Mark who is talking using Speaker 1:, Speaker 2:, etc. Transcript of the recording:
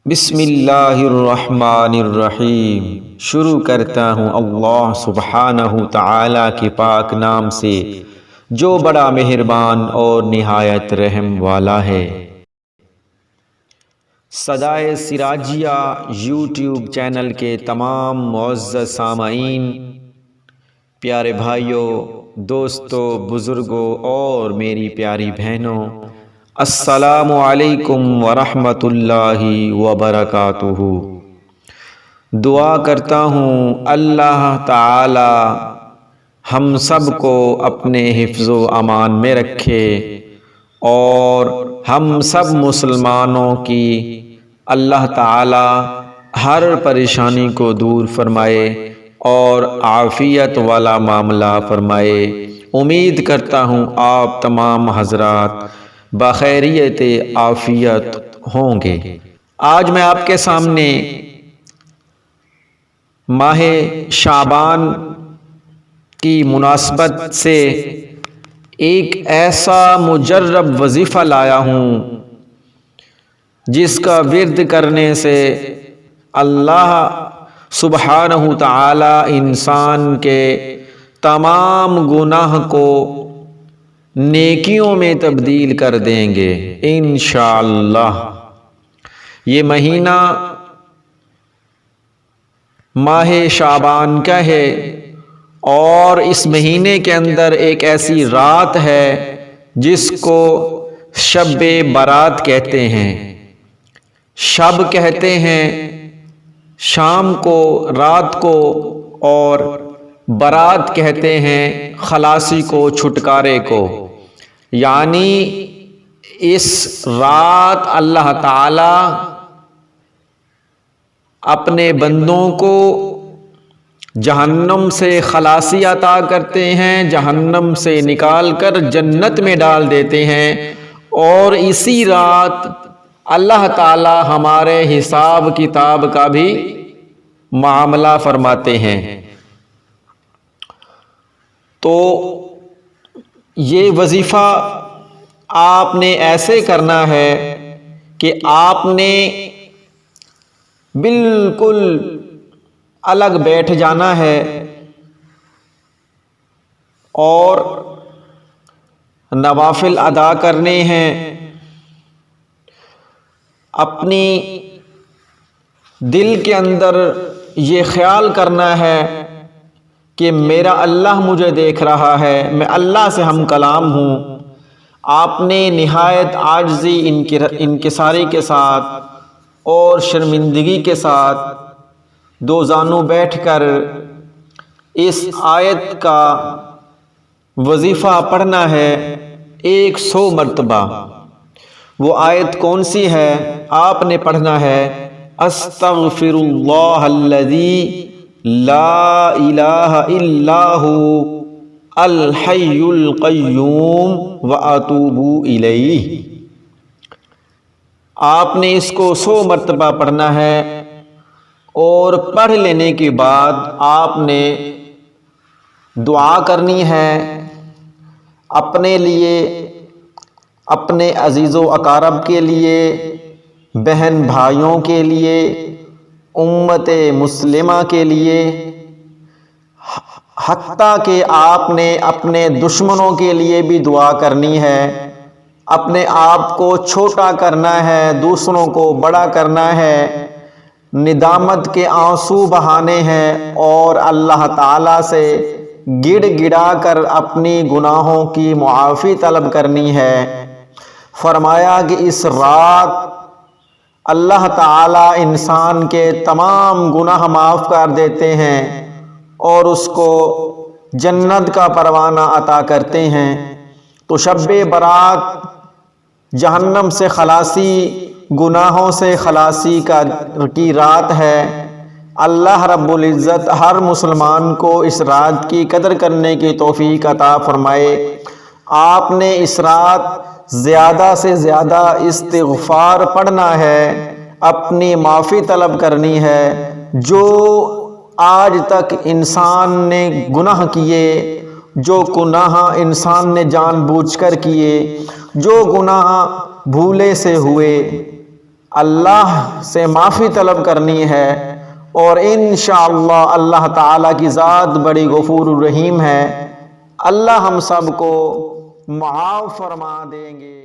Speaker 1: بسم اللہ الرحمن الرحیم۔ شروع کرتا ہوں اللہ سبحانہ تعالی کے پاک نام سے جو بڑا مہربان اور نہایت رحم والا ہے۔ صدائے سراجیہ یوٹیوب چینل کے تمام معزز سامعین، پیارے بھائیوں، دوستوں، بزرگوں اور میری پیاری بہنوں، السلام علیکم ورحمۃ اللہ وبرکاتہ۔ دعا کرتا ہوں اللہ تعالی ہم سب کو اپنے حفظ و امان میں رکھے اور ہم سب مسلمانوں کی اللہ تعالی ہر پریشانی کو دور فرمائے اور عافیت والا معاملہ فرمائے۔ امید کرتا ہوں آپ تمام حضرات بخیریت عافیت ہوں گے۔ آج میں آپ کے سامنے ماہ شعبان کی مناسبت سے ایک ایسا مجرب وظیفہ لایا ہوں جس کا ورد کرنے سے اللہ سبحانہ تعالی انسان کے تمام گناہ کو نیکیوں میں تبدیل کر دیں گے انشاءاللہ۔ یہ مہینہ ماہ شعبان کا ہے اور اس مہینے کے اندر ایک ایسی رات ہے جس کو شب برات کہتے ہیں۔ شب کہتے ہیں شام کو، رات کو، اور برات کہتے ہیں خلاصی کو، چھٹکارے کو۔ یعنی اس رات اللہ تعالی اپنے بندوں کو جہنم سے خلاصی عطا کرتے ہیں، جہنم سے نکال کر جنت میں ڈال دیتے ہیں، اور اسی رات اللہ تعالی ہمارے حساب کتاب کا بھی معاملہ فرماتے ہیں۔ تو یہ وظیفہ آپ نے ایسے کرنا ہے کہ آپ نے بالکل الگ بیٹھ جانا ہے اور نوافل ادا کرنے ہیں۔ اپنی دل کے اندر یہ خیال کرنا ہے کہ میرا اللہ مجھے دیکھ رہا ہے، میں اللہ سے ہم کلام ہوں۔ آپ نے نہایت عاجزی، انکساری کے ساتھ اور شرمندگی کے ساتھ دو زانو بیٹھ کر اس آیت کا وظیفہ پڑھنا ہے 100 مرتبہ۔ وہ آیت کون سی ہے؟ آپ نے پڑھنا ہے استغفر اللہ الذی لا الہ الا ھو الحی القیوم واتوب الیہ۔ آپ نے اس کو 100 مرتبہ پڑھنا ہے، اور پڑھ لینے کے بعد آپ نے دعا کرنی ہے اپنے لیے، اپنے عزیز و اقارب کے لیے، بہن بھائیوں کے لیے، امت مسلمہ کے لیے، حتیٰ کہ آپ نے اپنے دشمنوں کے لیے بھی دعا کرنی ہے۔ اپنے آپ کو چھوٹا کرنا ہے، دوسروں کو بڑا کرنا ہے، ندامت کے آنسو بہانے ہیں اور اللہ تعالیٰ سے گڑ گڑا کر اپنی گناہوں کی معافی طلب کرنی ہے۔ فرمایا کہ اس رات اللہ تعالیٰ انسان کے تمام گناہ معاف کر دیتے ہیں اور اس کو جنت کا پروانہ عطا کرتے ہیں۔ تو شب برات جہنم سے خلاصی، گناہوں سے خلاصی کی رات ہے۔ اللہ رب العزت ہر مسلمان کو اس رات کی قدر کرنے کی توفیق عطا فرمائے۔ آپ نے اس رات زیادہ سے زیادہ استغفار پڑھنا ہے، اپنی معافی طلب کرنی ہے۔ جو آج تک انسان نے گناہ کیے، جو گناہ انسان نے جان بوجھ کر کیے، جو گناہ بھولے سے ہوئے، اللہ سے معافی طلب کرنی ہے، اور انشاءاللہ اللہ تعالیٰ کی ذات بڑی غفور الرحیم ہے، اللہ ہم سب کو معاف فرما دیں گے۔